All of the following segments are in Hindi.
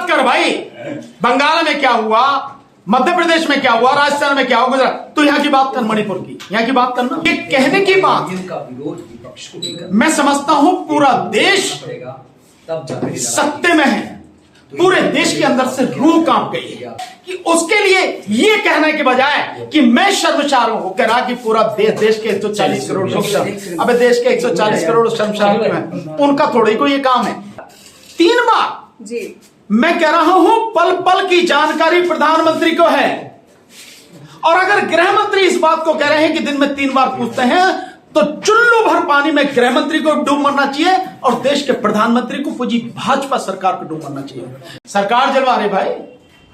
बात कर भाई। बंगाल में क्या हुआ, मध्य प्रदेश में क्या हुआ, राजस्थान में क्या हुआ, गुजरात, तो यहाँ की बात कर, मणिपुर की यहाँ की बात करना। ये कहने की बात मैं समझता हूं पूरा देश सत्ते में है, पूरे देश के अंदर से रूह कांप गई है कि उसके लिए ये कहने के बजाय कि मैं शर्मसार हूं, कह रहा कि पूरा देश के 140 करोड़ लोग, अबे देश के 140 करोड़ शर्मसार क्यों हैं? उनका थोड़ी कोई ये काम है। 3 बार जी मैं कह रहा हूं पल पल की जानकारी प्रधानमंत्री को है, और अगर गृह मंत्री इस बात को कह रहे हैं कि दिन में 3 बार पूछते हैं, तो चुल्लू भर पानी में गृह मंत्री को डूब मरना चाहिए और देश के प्रधानमंत्री को पूरी भाजपा सरकार को डूब मरना चाहिए। सरकार जलवा रही भाई,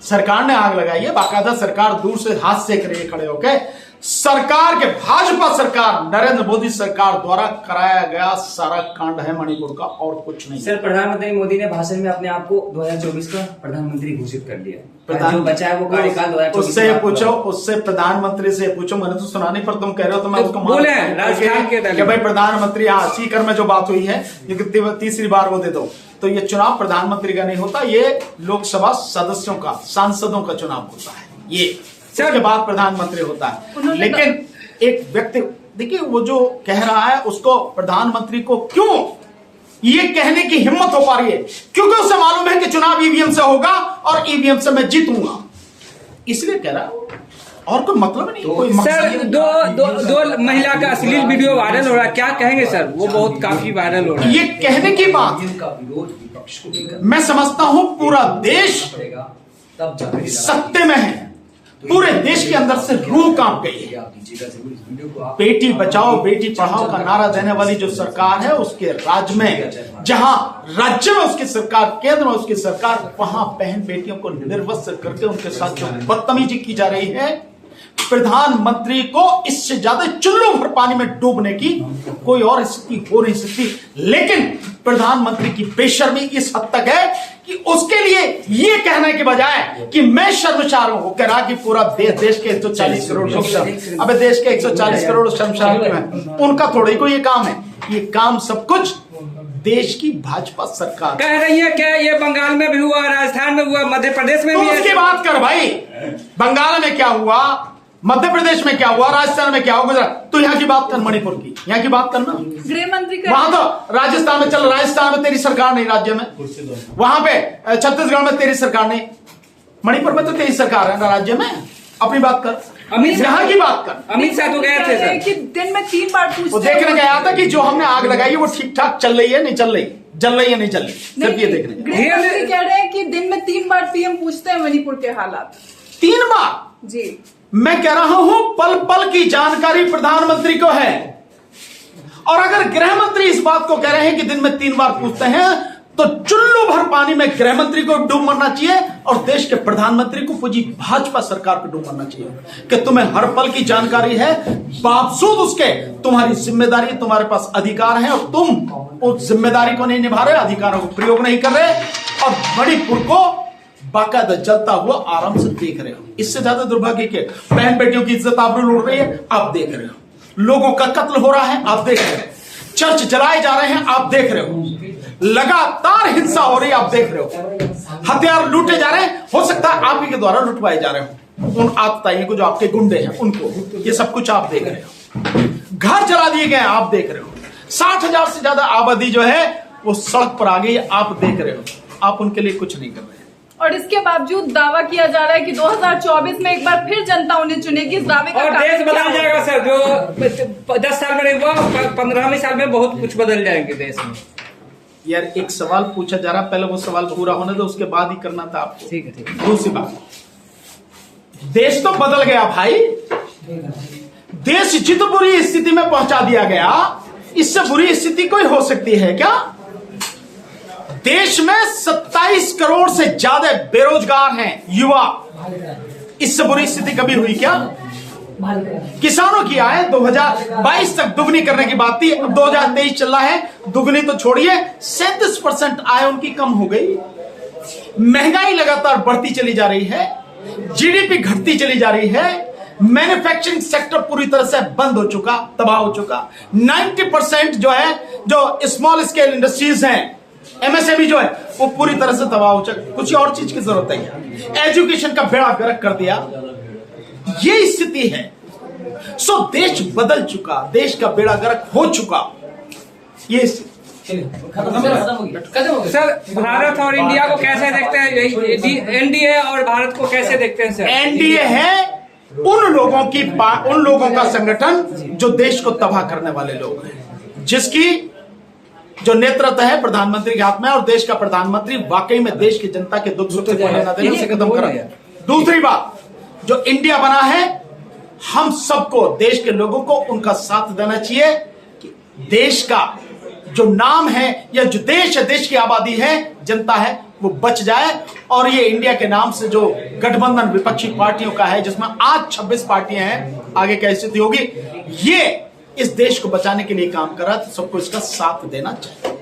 सरकार ने आग लगाई है, बाकायदा सरकार दूर से हाथ सेक रही है खड़े होके। सरकार के भाजपा सरकार नरेंद्र मोदी सरकार द्वारा कराया गया सारा कांड है मणिपुर का, और कुछ नहीं। सर, प्रधानमंत्री मोदी ने भाषण में अपने आप को 2024 का प्रधानमंत्री घोषित कर दिया। जो बचा है वो कार्यकाल 2024। उससे पूछो, उससे प्रधानमंत्री से पूछो, मैंने तो सुना नहीं, पर तुम कह रहे हो तो मैं उसको बोले राजस्थान के भाई प्रधानमंत्री सीकर में जो बात हुई है, ये तीसरी बार वो दे दो, तो ये चुनाव प्रधानमंत्री का नहीं होता, ये लोकसभा सदस्यों का, सांसदों का चुनाव होता है, ये उसके बाद प्रधानमंत्री होता है। लेकिन एक व्यक्ति देखिए वो जो कह रहा है उसको प्रधानमंत्री को क्यों ये कहने की हिम्मत हो पा रही है, क्योंकि उसे मालूम है कि चुनाव ईवीएम से होगा और ईवीएम से मैं जीतूंगा, इसलिए कह रहा, और कोई मतलब नहीं। कोई सर, दो महिला का अश्लील वीडियो वायरल हो रहा है, क्या कहेंगे सर? वो बहुत काफी वायरल हो रहा है। ये कहने की बात मैं समझता हूं पूरा देश सत्ते में है, पूरे देश के अंदर से रूह कांप गई है। बेटी बचाओ बेटी पढ़ाओ का नारा देने वाली जो सरकार है, उसके राज्य में, जहां राज्य में उसकी सरकार, केंद्र में उसकी सरकार, वहां बहन बेटियों को निर्वस्त्र करके उनके साथ जो बदतमीजी की जा रही है, प्रधानमंत्री को इससे ज्यादा चुल्लू भर पानी में डूबने की कोई और स्थिति हो नहीं सकती। लेकिन प्रधानमंत्री की बेशर्मी इस हद तक है कि उसके लिए ये कहने के बजाय कि मैं शर्मसार हूं, कह रहा कि पूरा देश के 140 करोड़ लोग, अबे देश के 140 करोड़ शर्मसार क्यों हैं? उनका थोड़ी कोई ये काम है, ये काम सब कुछ देश की भाजपा सरकार कह रही है। क्या ये बंगाल में भी हुआ, राजस्थान में हुआ, मध्य प्रदेश में भी? उसकी बात कर भाई। बंगाल में क्या हुआ, मध्य प्रदेश में क्या हुआ, राजस्थान में क्या हुआ, गुजरात, तो यहाँ की बात कर, मणिपुर की यहाँ की बात करना। गृह मंत्री वहां तो राजस्थान में चल, राजस्थान में तेरी सरकार नहीं, राज्य में, वहां पे छत्तीसगढ़ में तेरी सरकार नहीं, मणिपुर में तो तेरी सरकार है ना, राज्य में। अपनी बात कर, अमित यहाँ की बात कर। अमित शाह तो गए थे सर कि दिन में 3 बार पूछते, वो देखने गया था कि जो हमने आग लगाई है वो ठीक ठाक चल रही है, नहीं चल रही, जल रही है नहीं चल रही, सिर्फ ये देखने। गृह मंत्री कह रहे हैं कि दिन में 3 बार पीएम पूछते हैं मणिपुर के हालात। 3 बार जी मैं कह रहा हूं पल पल की जानकारी प्रधानमंत्री को है, और अगर गृह मंत्री इस बात को कह रहे हैं कि दिन में 3 बार पूछते हैं, तो चुल्लू भर पानी में गृह मंत्री को डूब मरना चाहिए और देश के प्रधानमंत्री को पूरी भाजपा सरकार को डूब मरना चाहिए कि तुम्हें हर पल की जानकारी है, बावजूद उसके तुम्हारी जिम्मेदारी, तुम्हारे पास अधिकार है और तुम उस जिम्मेदारी को नहीं निभा रहे, अधिकारों को प्रयोग नहीं कर रहे, और मणिपुर को बाकायदा जलता हुआ आराम से देख रहे हो। इससे ज्यादा दुर्भाग्य के बहन बेटियों की इज्जत आबरू लूट रही है, आप देख रहे हो, लोगों का कत्ल हो रहा है, आप देख रहे हो, चर्च जलाए जा रहे हैं, आप देख रहे हो, लगातार हिंसा हो रही है, आप देख रहे हो, हथियार लूटे जा रहे हैं, हो सकता है आप ही के द्वारा लुटवाए जा रहे हो, उन आतताइयों को जो आपके गुंडे हैं उनको, ये सब कुछ आप देख रहे हो, घर जला दिए गए आप देख रहे हो, 60,000 से ज्यादा आबादी जो है वो सड़क पर आ गई, आप देख रहे हो, आप उनके लिए कुछ नहीं कर रहे हैं। और इसके बावजूद दावा किया जा रहा है कि 2024 में एक बार फिर जनता उन्हें चुनेगी। इस दावे का और देश बदल जाएगा सर, जो 10 साल में नहीं हुआ, 15वें साल में बहुत कुछ बदल जाएंगे देश में। यार एक सवाल पूछा जा रहा, पहले वो सवाल पूरा होने दो, उसके बाद ही करना था आपको। ठीक है, ठीक है। दूसरी बात, देश तो बदल गया भाई, देश जित बुरी स्थिति में पहुंचा दिया गया, इससे बुरी स्थिति कोई हो सकती है क्या? देश में 27 करोड़ से ज्यादा बेरोजगार हैं युवा, इससे बुरी स्थिति कभी हुई क्या? किसानों की आय 2022 तक दुगनी करने की बात थी, अब 2023 चल रहा है, दुगनी तो छोड़िए 37% आय उनकी कम हो गई। महंगाई लगातार बढ़ती चली जा रही है, जीडीपी घटती चली जा रही है, मैन्युफैक्चरिंग सेक्टर पूरी तरह से बंद हो चुका, तबाह हो चुका। 90% जो है, जो स्मॉल स्केल इंडस्ट्रीज हैं एमएसएमई जो है वो पूरी तरह से तबाह हो चुका, कुछ और चीज की जरूरत नहीं है। एजुकेशन का बेड़ा गर्क कर दिया, ये स्थिति है। सो देश बदल चुका, देश का बेड़ा गर्क हो चुका, ये सर भारत और इंडिया को कैसे देखते हैं? एनडीए और भारत को कैसे देखते हैं सर? एनडीए है उन लोगों का संगठन जो देश को तबाह करने वाले लोग हैं, जिसकी जो नेतृत्व है प्रधानमंत्री के हाथ में, और देश का प्रधानमंत्री वाकई में देश की जनता के दुख सुख को लेना देना से खत्म करा। दूसरी बात, जो इंडिया बना है, हम सबको, देश के लोगों को उनका साथ देना चाहिए कि देश का जो नाम है या जो देश है, देश की आबादी है, जनता है, वो बच जाए। और ये इंडिया के नाम से जो गठबंधन विपक्षी पार्टियों का है, जिसमें आज 26 पार्टियां हैं, आगे क्या स्थिति होगी, ये इस देश को बचाने के लिए काम कर रहा है, तो सबको इसका साथ देना चाहिए।